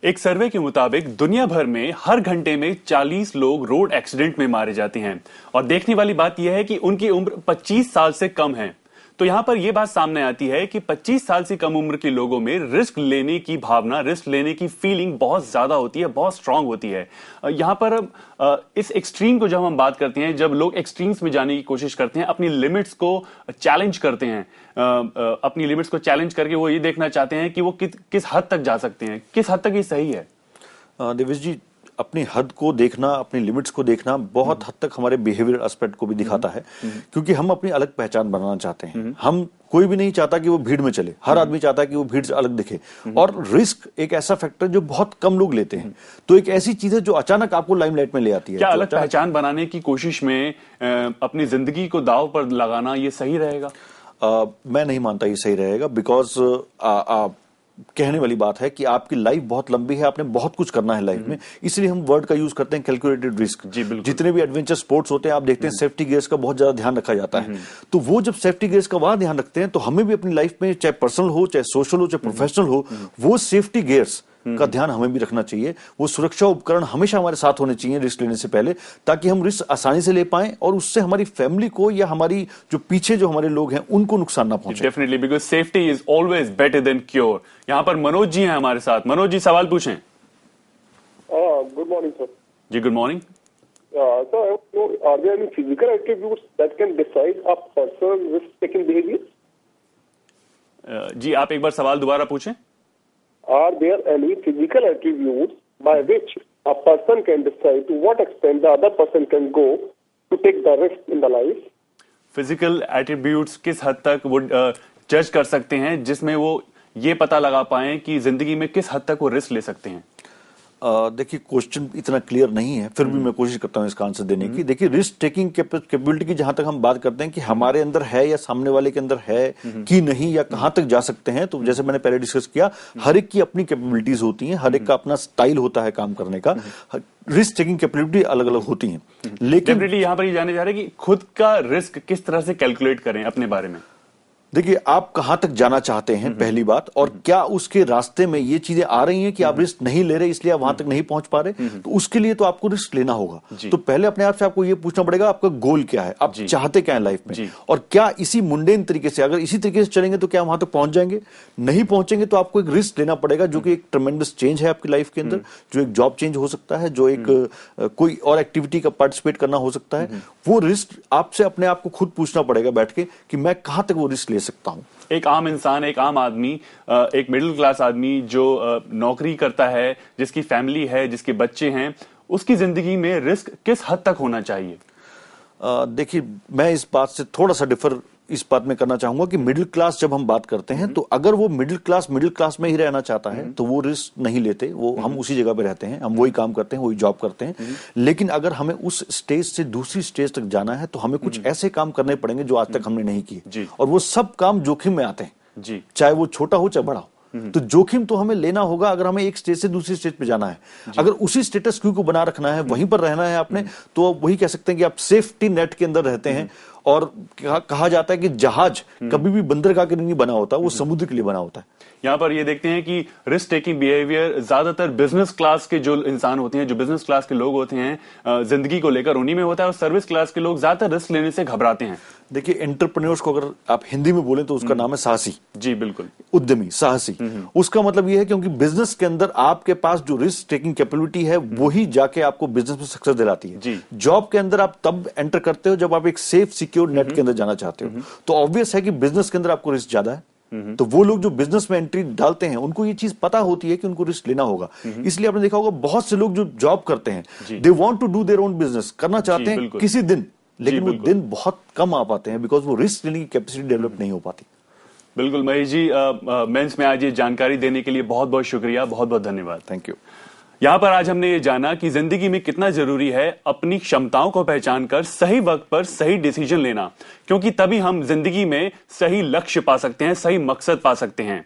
एक सर्वे के मुताबिक दुनिया भर में हर घंटे में 40 लोग रोड एक्सीडेंट में मारे जाते हैं और देखने वाली बात यह है कि उनकी उम्र 25 साल से कम है। तो यहां पर यह बात सामने आती है कि 25 साल से कम उम्र के लोगों में रिस्क लेने की भावना, रिस्क लेने की फीलिंग बहुत ज्यादा होती है, बहुत स्ट्रांग होती है। यहां पर इस एक्सट्रीम को जब हम बात करते हैं, जब लोग एक्सट्रीम्स में जाने की कोशिश करते हैं, अपनी लिमिट्स को चैलेंज करते हैं, अपनी लिमिट्स को चैलेंज करके वो ये देखना चाहते हैं कि वो किस हद तक जा सकते हैं, किस हद तक ये सही है। देवेश जी, अपनी हद को देखना, अपनी लिमिट्स को देखना बहुत हद तक हमारे बिहेवियर एस्पेक्ट को भी दिखाता है, क्योंकि हम अपनी अलग पहचान बनाना चाहते हैं। हम कोई भी नहीं चाहता कि वो भीड़ में चले, हर आदमी चाहता है कि वो भीड़ से अलग दिखे, और रिस्क एक ऐसा फैक्टर जो बहुत कम लोग लेते हैं। तो एक ऐसी चीज है जो अचानक आपको लाइमलाइट में ले आती है। क्या अलग पहचान बनाने की कोशिश में अपनी जिंदगी को दांव पर लगाना ये सही रहेगा? मैं नहीं मानता ये सही रहेगा, बिकॉज कहने वाली बात है कि आपकी लाइफ बहुत लंबी है, आपने बहुत कुछ करना है लाइफ में, इसलिए हम वर्ड का यूज करते हैं कैलकुलेटेड रिस्क। जितने भी एडवेंचर स्पोर्ट्स होते हैं आप देखते हैं सेफ्टी गियर्स का बहुत ज्यादा ध्यान रखा जाता है। तो वो जब सेफ्टी गियर्स का वहां ध्यान रखते हैं, तो हमें भी अपनी लाइफ में, चाहे पर्सनल हो, चाहे सोशल हो, चाहे प्रोफेशनल हो, वो सेफ्टी गियर्स का ध्यान हमें भी रखना चाहिए। वो सुरक्षा उपकरण हमेशा हमारे साथ होने चाहिए रिस्क लेने से पहले, ताकि हम रिस्क आसानी से ले पाएं और उससे हमारी फैमिली को या हमारी जो पीछे जो हमारे लोग हैं उनको नुकसान ना पहुंचे। Definitely, because safety is always better than cure. यहां पर मनोज जी हैं हमारे साथ। मनोज जी, सवाल पूछें। Good morning sir. जी, good morning. Sir, are there any physical attributes that can decide a person risk taking behaviour? जी, आप एक बार सवाल दोबारा पूछें। Are there any physical attributes by which a person can decide to what extent the other person can go to take the risk in the life? Physical attributes किस हद तक वो जज कर सकते हैं जिसमें वो ये पता लगा पाए कि जिंदगी में किस हद तक वो रिस्क ले सकते हैं? देखिए, क्वेश्चन इतना क्लियर नहीं है, फिर भी मैं कोशिश करता हूं इसका आंसर देने की। देखिए, रिस्क टेकिंग कैपेबिलिटी की जहां तक हम बात करते हैं कि हमारे अंदर है या सामने वाले के अंदर है कि नहीं, या कहां तक जा सकते हैं, तो जैसे मैंने पहले डिस्कस किया, हर एक की अपनी कैपेबिलिटीज होती हैं, हर एक का अपना स्टाइल होता है काम करने का। रिस्क टेकिंग कैपेबिलिटी अलग अलग होती हैं, लेकिन यहां पर ये जानने जा रहे हैं कि खुद का रिस्क किस तरह से कैलकुलेट करें अपने बारे में। देखिए, आप कहां तक जाना चाहते हैं पहली बात, और क्या उसके रास्ते में ये चीजें आ रही हैं कि आप रिस्क नहीं ले रहे इसलिए आप वहां तक नहीं पहुंच पा रहे, तो उसके लिए तो आपको रिस्क लेना होगा। तो पहले अपने आप से आपको ये पूछना पड़ेगा, आपका गोल क्या है, आप चाहते क्या है लाइफ में, और क्या इसी मुंडेन तरीके से, अगर इसी तरीके से चलेंगे तो क्या वहां तक पहुंच जाएंगे? नहीं पहुंचेंगे तो आपको एक रिस्क लेना पड़ेगा, जो कि एक ट्रेमेंडस चेंज है आपकी लाइफ के अंदर, जो एक जॉब चेंज हो सकता है, जो एक कोई और एक्टिविटी का पार्टिसिपेट करना हो सकता है। वो रिस्क आपसे अपने आप को खुद पूछना पड़ेगा बैठ के कि मैं कहां तक वो रिस्क ले सकता हूं। एक आम इंसान, एक आम आदमी, एक मिडिल क्लास आदमी जो नौकरी करता है, जिसकी फैमिली है, जिसके बच्चे हैं, उसकी जिंदगी में रिस्क किस हद तक होना चाहिए? देखिए, मैं इस बात से थोड़ा सा डिफर इस बात में करना चाहूंगा कि मिडिल क्लास जब हम बात करते हैं, तो अगर वो मिडिल क्लास में ही रहना चाहता है तो वो रिस्क नहीं लेते, वो हम उसी जगह पे रहते हैं, हम वही काम करते हैं, वही जॉब करते हैं। लेकिन अगर हमें उस स्टेज से दूसरी स्टेज तक जाना है तो हमें कुछ ऐसे काम करने पड़ेंगे जो आज तक हमने नहीं किए, और वो सब काम जोखिम में आते हैं, चाहे वो छोटा हो चाहे बड़ा हो। तो जोखिम तो हमें लेना होगा अगर हमें एक स्टेज से दूसरी स्टेज पे जाना है। अगर उसी स्टेटस क्यू को बना रखना है, वहीं पर रहना है आपने, तो वही कह सकते हैं कि आप सेफ्टी नेट के अंदर रहते हैं। और कहा जाता है कि जहाज कभी भी बंदरगाह के लिए नहीं बना होता, वो समुद्र के लिए बना होता है। यहाँ पर ये देखते हैं कि रिस्क टेकिंग बिहेवियर ज्यादातर बिजनेस क्लास के जो इंसान होते हैं, जो बिजनेस क्लास के लोग होते हैं, जिंदगी को लेकर उन्हीं में होता है, और सर्विस क्लास के लोग ज्यादातर रिस्क लेने से घबराते हैं। देखिए, एंटरप्रेन्योर्स को अगर आप हिंदी में बोलें तो उसका नाम है साहसी। जी बिल्कुल, उद्यमी, साहसी। उसका मतलब यह है क्योंकि बिजनेस के अंदर आपके पास जो रिस्क टेकिंग कैपेबिलिटी है वही जाके आपको बिजनेस में सक्सेस दिलाती है। जॉब के अंदर आप तब एंटर करते हो जब आप एक सेफ सिक्योर नेट के अंदर जाना चाहते हो। तो ऑब्वियस है कि बिजनेस के अंदर आपको रिस्क ज्यादा है। तो वो लोग जो बिजनेस में एंट्री डालते हैं उनको ये चीज पता होती है कि उनको रिस्क लेना होगा। इसलिए आपने देखा होगा बहुत से लोग जो जॉब करते हैं, they want to do their own business, करना चाहते हैं किसी दिन, लेकिन वो दिन बहुत कम आ पाते हैं बिकॉज वो रिस्क लेने की कैपेसिटी डेवलप नहीं हो पाती। बिल्कुल महेश जी, मेंस में आज ये जानकारी देने के लिए बहुत बहुत शुक्रिया, बहुत बहुत धन्यवाद। Thank you. यहां पर आज हमने ये जाना कि जिंदगी में कितना जरूरी है अपनी क्षमताओं को पहचान कर सही वक्त पर सही डिसीजन लेना, क्योंकि तभी हम जिंदगी में सही लक्ष्य पा सकते हैं, सही मकसद पा सकते हैं।